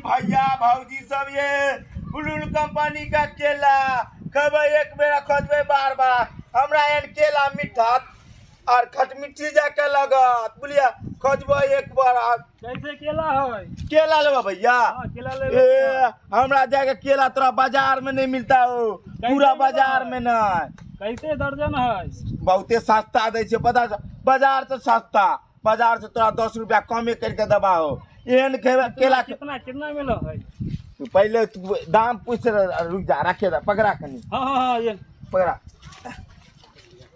भैया भौजी सब ये बुलुल कंपनी का केला खबे एक बेरा खोजबे बार बार हमरा एन केला मीठा और खटमिठी जाके लगत बुलिया खोजबो एक बार। कैसे केला है? केला लेबा भैया? हाँ, केला ले। हमरा जाके केला तोरा बाजार में नहीं मिलता हो, पूरा बाजार में नहीं। कैसे दर्जन है? बहुते सस्ता दे छे पता, बाजार से सस्ता, बाजार से तोरा 10 रुपया कमे करके दबा हो। एहन केला कितना कितना मिलो है? पहले दाम पूछ, रुक जा, रखे पकड़ा कनी। हाँ ये पकड़ा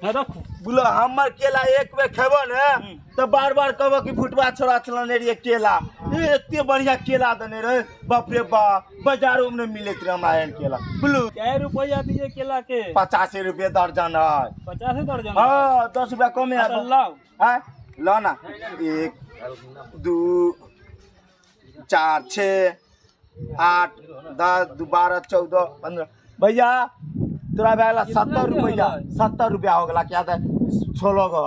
रखो। बोलो हमर केला एक बेर खेबो ने तो बार बार कहबो कि फुटवा छोड़ा चलने रे केला, इतने बढ़िया केला देने रे, बाप रे बाप, बाजारों में मिलत रे हमरा एहन केला। बोलो क्या रुपया दिए केला के? 85 रुपये दर्जन है। 50 दर्जन? हाँ 10 रुपया कमे है। लाओ है लो ना, 1 2 4 6 8 10 12 14 15 भैया तोरा भैया 70 रुपया, 70 रुपया हो गला क्या था? 16 गो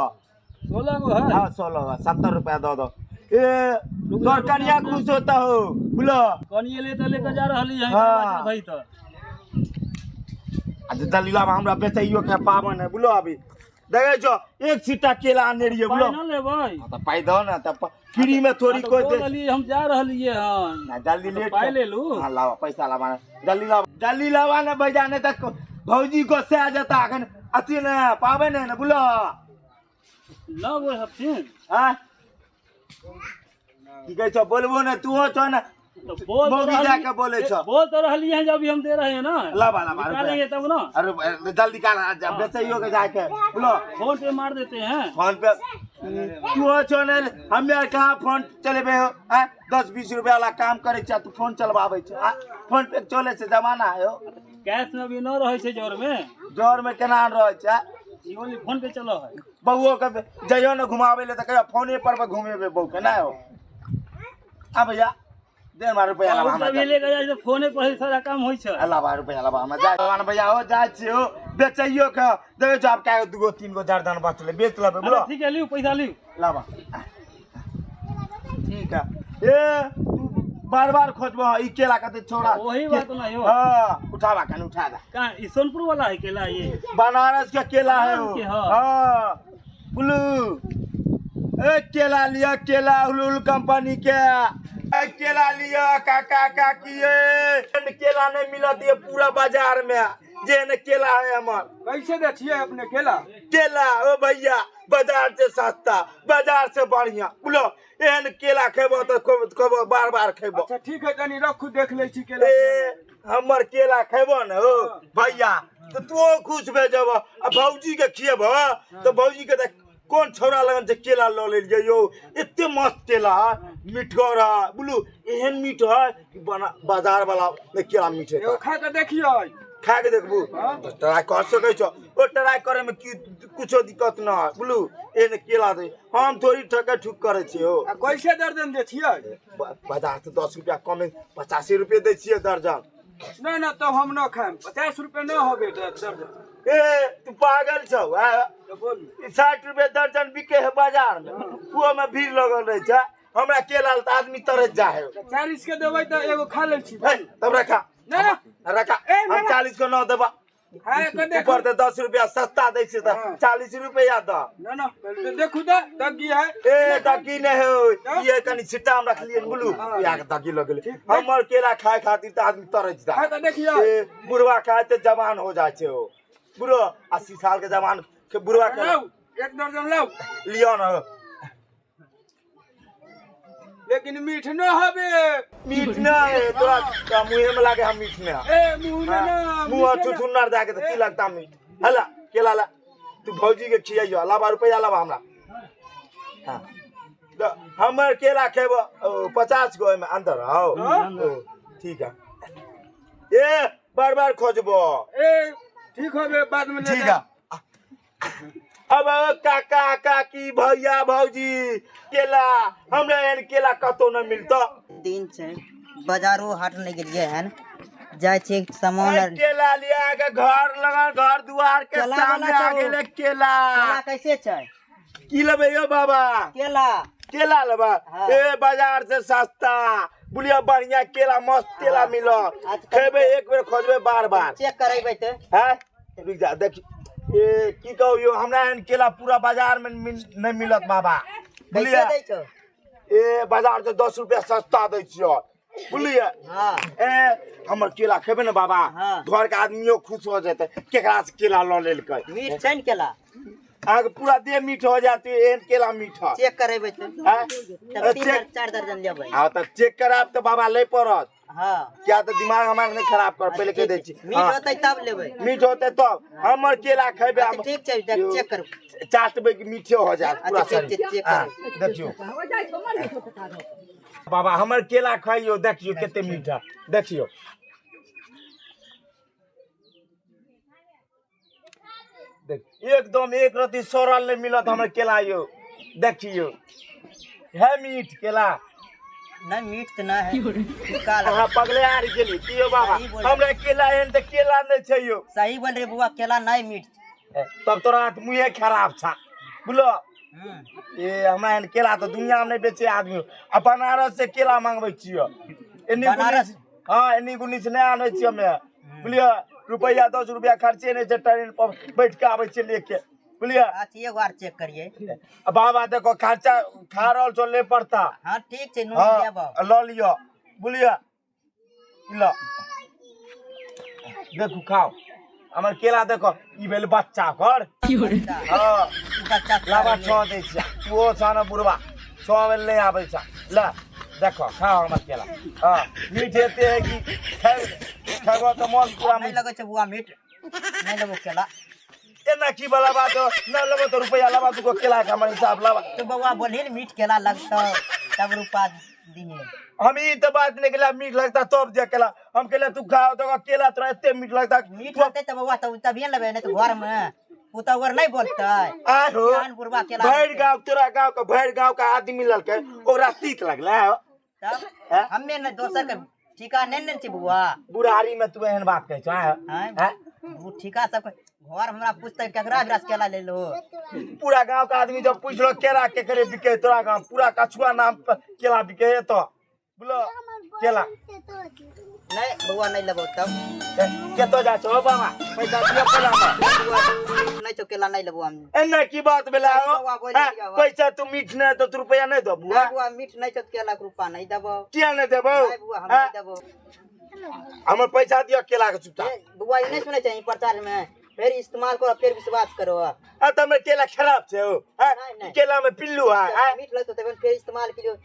16 गो है? हाँ 16 गो, 70 रुपया दो दो। ए तोर कन्या खुश होता हो बोलो। कनिया ले तो लेकर जा रहली है। हाँ। भाई तो आज दलीला में हमरा बेचैयो के पावन है बोलो। अभी देखे छो एक सीटा केला आने रहिए बोलो। पाई न ले भाई तो पाई दो ना, तब फ्री में थोड़ी कोई दे। हम जा रहली है। हां ना जल्दी लेट पाई ले लू। हां लाओ पैसा लावा, जल्दी लावा ना बजाने तक भौजी को से आ जाता अखन अति ने पावे ने बोलो ना वो हफ्ते। हां की कह छो बोलबो ना तू हो छो ना, तो बोल मौगी जाके बोले छो। बोल तो रहली है जब हम दे रहे हैं ना। लावा निकालेंगे तब ना। अरे जल्दी का बेचैयो के जाके बोलो। फोन पे मार देते हैं। फोन पे तू हो छो ने, हम यार कहां फोन चलेबे हो? 10-20 रुपया वाला काम करे छ तू फोन चलवावे छ? फोन पे चले से जमाना है हो। कैश में भी न रहे छे जोर में। जोर में केना रहे छ? ओनली फोन पे चलो है। बउओ के जइयो न घुमावे ले त कहियो फोने पर घुमेबे बउ के ना हो। आ भैया दे मार रुपया लावा हमरा। जब लेके जाय तो फोने पर ही सारा काम होई छ। लावा रुपया लावा हमरा जा जवान भैया हो जाय छी हो, बेचैयो के देबे छ। आप काय 2 3 गो दर्जन बचले बेच लेबे बोलो। ठीक है लियो पैसा लियो। लावा ठीक है। ए तू बार बार खोजबो ई केला कते छोड़ा। वही बात नहीं हो। हां उठावा कन उठा दे। कहां ई सोनपुर वाला है केला? ये बनारस का केला है हो। हां बुलू ए केला लिया, केला बुलुल कंपनी के ए केला लिया काका काकी। ए केला नहीं मिलत ये पूरा बाजार में, जेन केला है हमर। कैसे देखिए अपने केला? केला ओ भैया बाजार से सस्ता, बाजार से बढ़िया बोलो। एहन केला खेबो तो कबो बार बार खेबो। अच्छा ठीक है तनी रखू देख ले छी केला। ए हमर केला खेबो न हो भैया तो तू खुश भे जब। अब भौजी के खिएबो तो भौजी के देख कौन छोरा लगन से केला लो ले जइयो। इतने मस्त केला मीठा बोलू, एहन मीठ है कि बाजार वाला में केला मीठे। एगो खा के देखियो, खा के देखबू तो ट्राई कर सकै छो। ओ ट्राई करे में की कुछो दिक्कत ना है बोलू। एहन केला दे हम थोड़ी ठके ठुक करे छी हो। कैसे दर्जन दे छियै? बाजार से 10 रुपया कम 85 रुपये दे छियै दर्जन। नहीं ना तब हम न खाएम। 50 रुपए न हो बे दर्जन। ए तू पागल छौ? तो बोल 60 रुपये दर्जन बिके है बाजार में, वो में भीड़ लगल रहे छ। हमरा केला त आदमी तरस जा है। 40 के देबै त एगो खा ले छी। तब रखा ना रखा हम 40 को न देबा। खाए के देख ऊपर ते 10 रुपया सस्ता दै छै त 40 रुपया द। ना ना देखू त दगी है। ए दगी नहीं हो ये कनी छिटा हम रख लिए बोलू या के दगी लगले। हमर केला खाए खातिर त आदमी तरस जा। खा के देखियो। ए बुढ़वा खाए त जवान हो जाय छै हो। बुढ़ो 80 साल के जवान के बुढ़वा के लाओ 1 दर्जन लाओ लियो न। लेकिन मीठ न हबे। मीठ ना है तोरा मुंह में लागे हम मीठ ना। ए मुंह में ना मुंह चुचुन्नर जाके त की लगता मीठ। हला केला ला तू भौजी के खियाइयो। लावा रुपया लावा हमरा। हां तो हमर केला खेबो 50 गो में अंदर आओ। ठीक है। ए बार बार खोजबो। ए ठीक होबे बाद में ले। ठीक है। अब काका काकी भैया भौजी केला हमरा एहन केला कतो न मिलतो। दिन से बाजारो हाट नहीं गेलिए हन, जाय छे सामान केला लिया के घर लगा, घर दुआर के सामने आ गेले केला। केला कैसे छै? की लेबे यो बाबा? केला केला लेबा? ए बाजार से सस्ता, बुलिया बढ़िया केला मस्त केला मिलत खेबे एक बेर खोजबे बार बार चेक करेबै त हैं रुक जा देख ए की कहू यो हमरा एहन केला पूरा बाजार में नहीं मिलत बाबा कैसे बुलिया दै छौ ए बाजार से 10 रुपया सस्ता दै छियो बुलिया हां ए हमर केला खेबे न बाबा हाँ। घर के आदमियों खुश हो जेते केकरा से केला ल लेलकै मीठ छै न केला आगे पूरा देह मीठ हो जाती है एहन केला मीठा चेक करेबै त हैं तब 3-4 दर्जन लेबै हाँ तो चेक कराब तो बाबा ले पड़त हां क्या तो दिमाग हमार नहीं खराब कर पहले कह दे छी मीठ होतै तब लेबै मीठ होते तो हमर केला खेबे अच्छा ठीक छै चेक करू चाटबे कि मीठे हो जाए पूरा अच्छा, शरीर चेक हाँ, देखियो बाबा हमर केला खाइयो देखियो केते मीठा देखियो देख एकदम एक रति सड़ल नहीं मिलत हमर केला यो देखियो है मीठ केला नहीं मीठ त ना है फिक्का लगा अहाँ पगले आर गेली कियो बाबा सही बोल हमरा केला एहन त केला नहीं छै यो सही बोल रे बुआ केला नहीं मीठ तब तोरा मुँहे खराब छा बोलो ये हमरा एहन केला तो दुनिया में नहीं बेचे आदमी आ बनारस से केला मांगबै छियो एनी बनारस? हाँ एनी गुनी से नहीं आनै छियो हमे बुलियो रुपया 10 रुपया खर्चे नहीं छै ट्रेन पर बैठ के आबै छियै लेके बुलियो अच्छा एक बार चेक करिए आ बाबा देखो खर्चा खा रहल छो ले पड़ता हाँ ठीक छै नून हाँ लेबो ल लियो बुलियो ल देखू खाओ हमर केला देखो ई भेल बच्चा कर हाँ बच्चा लाबा छो दै छियै तू छ न बुढ़वा छो बेल नहीं आबै छ ल देखो खाओ हमर केला हाँ मीठ एते है कि खेबो तो मन पूरा नहीं लगे छै बुआ मीठ नहीं लेबो केला एना की वाला बात हो न लेबो तो रुपया लाबा तू को केला के हमर हिसाब लाबा तो बउआ बोलही न मीठ केला लगतौ तब रुपा दिहे हम ई तो बात नहीं केला मीठ लगता तब जे केला हम केला तू खाओ तो केला तोरा एते मीठ लगता मीठ होतै त बउआ तभिए न लेबै नहीं तो घर में पुतौर नहीं बोलतै आय हो जान बुढ़वा केला भैर गांव तोरा गांव के भैर गांव का आदमी ललकै ओकरा तीत लगला तब हैं? हमे न दोसर के ठिका नहीं ने छी बुआ बुढ़ारी में तू एहन बात कहै छ हैं हैं वो ठिका सब घर हमरा पूछते केकरा बिरास केला ले लो पूरा गांव का आदमी जब पूछलो केला के करे बिके तोरा गांव पूरा कछुआ नाम पर केला बिके है तो बोलो केला नहीं बउआ नहीं लेबो तब के तो जा छो बाबा पैसा दियो केला में नहीं तो केला नहीं लेबो हम एना की बात भेला हो बाबा बोलिए हैं? बाबा। पैसा तू मीठ नहीं तो तू रुपया नहीं दो बुआ नहीं बुआ मीठ नहीं तो केला के रुपा नहीं देबो किया नहीं देबो नहीं बुआ हम नहीं देबो हमर पैसा दियो केला के चुपता ए, बुआ ये नहीं सुने चाहिए प्रचार में फिर इस्तेमाल करो फिर विश्वास करो आ त में केला खराब छे हो हैं? नहीं, नहीं। केला में पिल्लू है हैं? मीठ लगतो तब फिर इस्तेमाल करियो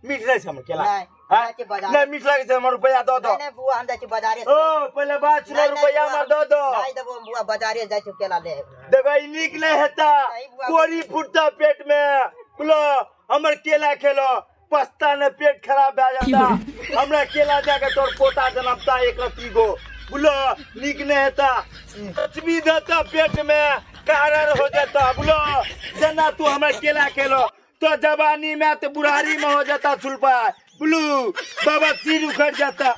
मीठ नहीं छे हमर केला नहीं, हैं? जाके बाजार- नहीं मीठ लगे छे हमर रुपया दो दो नहीं बुआ हम जाय छी बाजारे से ओ पहले बात सुनो रुपया हमर दो दो नहीं देबो बुआ बाजारे जाय छी केला ले देखो ई नीक नहीं हेता नहीं बुआ। कोरी फुटता पेट में बोलो हमर केला खेलो पस्ता ने पेट खराब भे जाता हमरा केला जाके तोर पोता जनमता एक रत्ती गो बोलो नीक नहीं हेता भी देता पेट में कारण हो जाता बोलो जना तू हमर केला खेलो तो जवानी में तो बुढ़ारी में हो जाता सुलपा बोलू बाबा सिर उखड़ जाता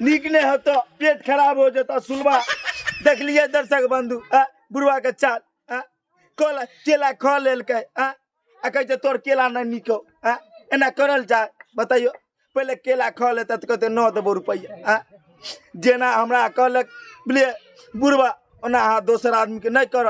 नीक नहीं होता पेट खराब हो जाता सुलभा देख लिए दर्शक बंधु बुढ़वा के चाल कल केला खा लेलकै आ कहै तोर केला नहीं निको एना करल जाए बताइयो पहले केला खा लेता तो कहते न देबो रुपया जेना हमरा कहलक बोले बुढ़वा ओना अहाँ दोसर आदमी के नहीं कर